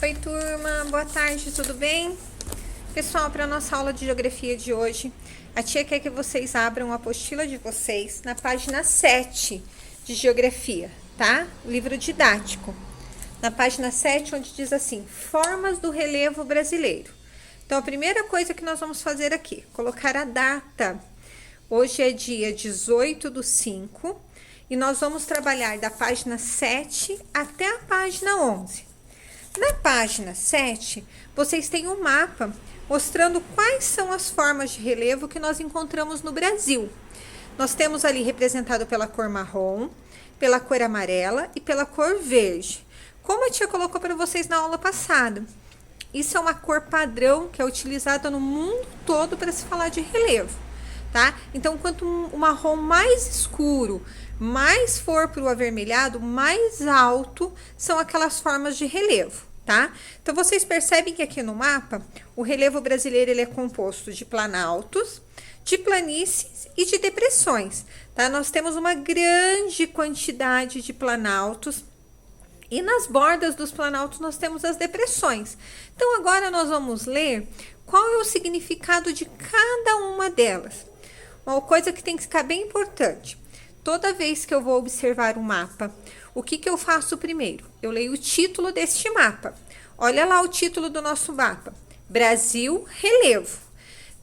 Oi, turma, boa tarde, tudo bem? Pessoal, para a nossa aula de geografia de hoje, a tia quer que vocês abram a apostila de vocês na página 7 de geografia, tá? Livro didático. Na página 7, onde diz assim, formas do relevo brasileiro. Então, a primeira coisa que nós vamos fazer aqui, colocar a data. Hoje é dia 18/5 e nós vamos trabalhar da página 7 até a página 11. Na página 7, vocês têm um mapa mostrando quais são as formas de relevo que nós encontramos no Brasil. Nós temos ali representado pela cor marrom, pela cor amarela e pela cor verde. Como a tia colocou para vocês na aula passada, isso é uma cor padrão que é utilizada no mundo todo para se falar de relevo, tá? Então, quanto o marrom mais escuro, mais for para o avermelhado, mais alto são aquelas formas de relevo, tá? Então, vocês percebem que aqui no mapa, o relevo brasileiro ele é composto de planaltos, de planícies e de depressões, tá? Nós temos uma grande quantidade de planaltos e nas bordas dos planaltos nós temos as depressões. Então, agora nós vamos ler qual é o significado de cada uma delas. Uma coisa que tem que ficar bem importante. Toda vez que eu vou observar um mapa, o que eu faço primeiro? Eu leio o título deste mapa. Olha lá o título do nosso mapa. Brasil, relevo.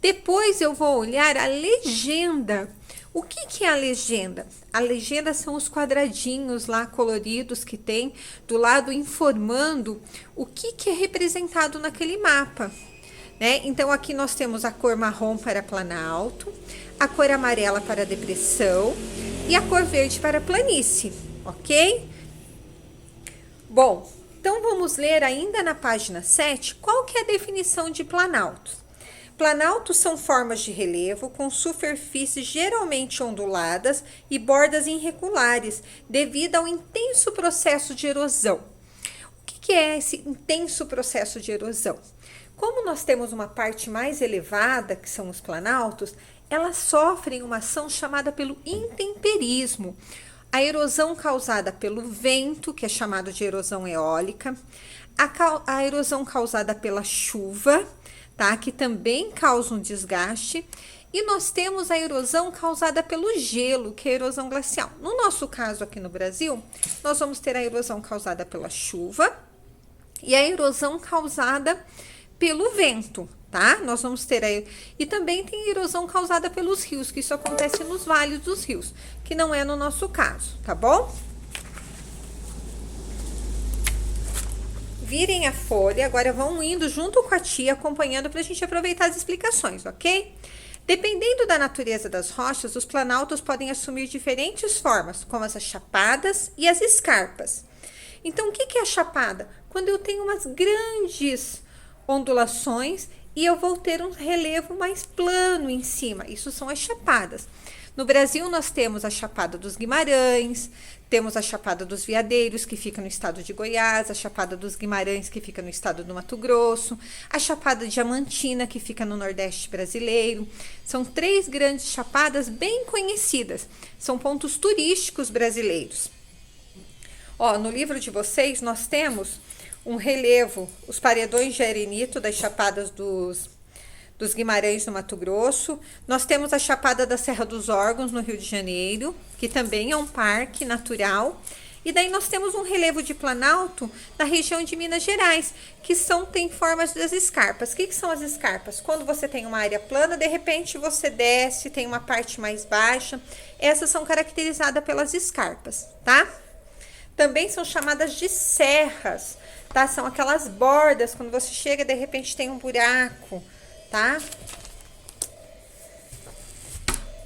Depois eu vou olhar a legenda. O que é a legenda? A legenda são os quadradinhos lá coloridos que tem do lado informando o que é representado naquele mapa, né? Então, aqui nós temos a cor marrom para planalto, a cor amarela para depressão e a cor verde para planície, ok? Bom, então vamos ler ainda na página 7 qual que é a definição de planaltos. Planaltos são formas de relevo com superfícies geralmente onduladas e bordas irregulares devido ao intenso processo de erosão. O que é esse intenso processo de erosão? Como nós temos uma parte mais elevada, que são os planaltos, elas sofrem uma ação chamada pelo intemperismo. A erosão causada pelo vento, que é chamado de erosão eólica, a erosão causada pela chuva, tá? Que também causa um desgaste. E nós temos a erosão causada pelo gelo, que é a erosão glacial. No nosso caso aqui no Brasil, nós vamos ter a erosão causada pela chuva e a erosão causada pelo vento, tá? Nós vamos ter aí. E também tem erosão causada pelos rios, que isso acontece nos vales dos rios, que não é no nosso caso, tá bom? Virem a folha, agora vão indo junto com a tia, acompanhando para a gente aproveitar as explicações, ok? Dependendo da natureza das rochas, os planaltos podem assumir diferentes formas, como as chapadas e as escarpas. Então, o que é a chapada? Quando eu tenho umas grandes ondulações e eu vou ter um relevo mais plano em cima. Isso são as chapadas. No Brasil, nós temos a Chapada dos Guimarães, temos a Chapada dos Veadeiros, que fica no estado de Goiás, a Chapada dos Guimarães, que fica no estado do Mato Grosso, a Chapada Diamantina, que fica no Nordeste brasileiro. São 3 grandes chapadas bem conhecidas, são pontos turísticos brasileiros. Ó, no livro de vocês, nós temos um relevo, os paredões de arenito das Chapadas dos Guimarães, no Mato Grosso. Nós temos a Chapada da Serra dos Órgãos, no Rio de Janeiro, que também é um parque natural. E daí nós temos um relevo de planalto na região de Minas Gerais, que tem formas das escarpas. O que são as escarpas? Quando você tem uma área plana, de repente você desce, tem uma parte mais baixa. Essas são caracterizadas pelas escarpas, tá? Também são chamadas de serras, tá? São aquelas bordas, quando você chega, de repente tem um buraco, tá?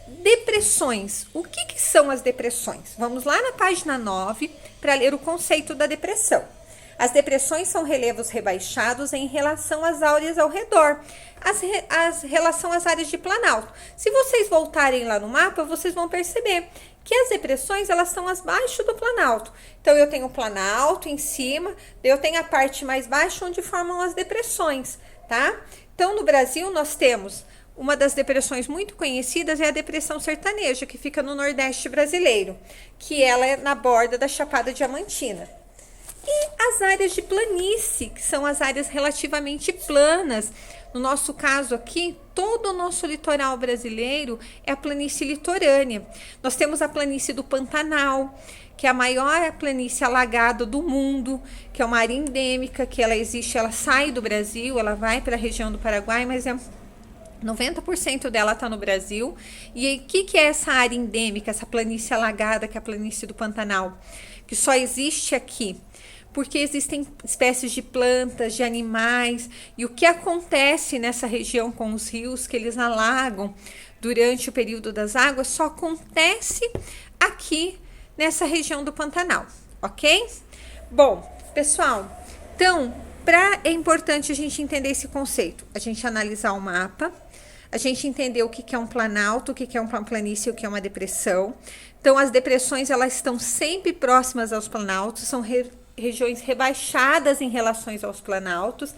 Depressões. O que são as depressões? Vamos lá na página 9 para ler o conceito da depressão. As depressões são relevos rebaixados em relação às áreas ao redor, relação às áreas de planalto. Se vocês voltarem lá no mapa, vocês vão perceber que as depressões, elas estão abaixo do planalto. Então, eu tenho o planalto em cima, eu tenho a parte mais baixa onde formam as depressões, tá? Então, no Brasil, nós temos uma das depressões muito conhecidas é a depressão sertaneja, que fica no Nordeste brasileiro, que ela é na borda da Chapada Diamantina. E as áreas de planície, que são as áreas relativamente planas. No nosso caso aqui, todo o nosso litoral brasileiro é a planície litorânea. Nós temos a planície do Pantanal, que é a maior planície alagada do mundo, que é uma área endêmica, que ela existe, ela sai do Brasil, ela vai para a região do Paraguai, mas 90% dela está no Brasil. E o que é essa área endêmica, essa planície alagada, que é a planície do Pantanal? Que só existe aqui porque existem espécies de plantas, de animais, e o que acontece nessa região com os rios que eles alagam durante o período das águas só acontece aqui nessa região do Pantanal, ok? Bom, pessoal, então, é importante a gente entender esse conceito, a gente analisar o mapa, a gente entender o que é um planalto, o que é uma planície e o que é uma depressão. Então, as depressões, elas estão sempre próximas aos planaltos, são regiões rebaixadas em relação aos planaltos,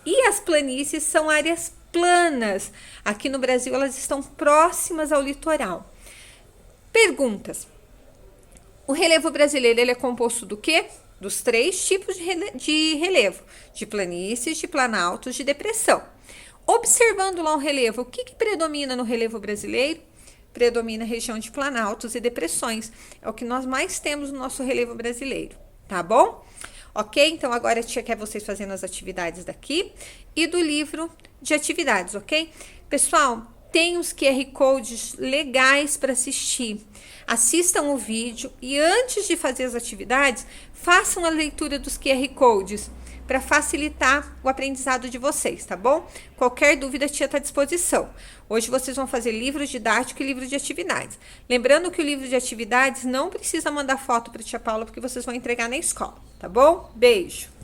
e as planícies são áreas planas. Aqui no Brasil, elas estão próximas ao litoral. Perguntas. O relevo brasileiro, ele é composto do quê? Dos 3 tipos de relevo, de planícies, de planaltos, de depressão. Observando lá o relevo, o que predomina no relevo brasileiro? Predomina a região de planaltos e depressões. É o que nós mais temos no nosso relevo brasileiro, tá bom? Ok? Então, agora a tia quer vocês fazendo as atividades daqui e do livro de atividades, ok? Pessoal, tem os QR Codes legais para assistir. Assistam o vídeo e antes de fazer as atividades, façam a leitura dos QR Codes para facilitar o aprendizado de vocês, tá bom? Qualquer dúvida, a tia está à disposição. Hoje vocês vão fazer livro didático e livro de atividades. Lembrando que o livro de atividades não precisa mandar foto para a tia Paula, porque vocês vão entregar na escola, tá bom? Beijo!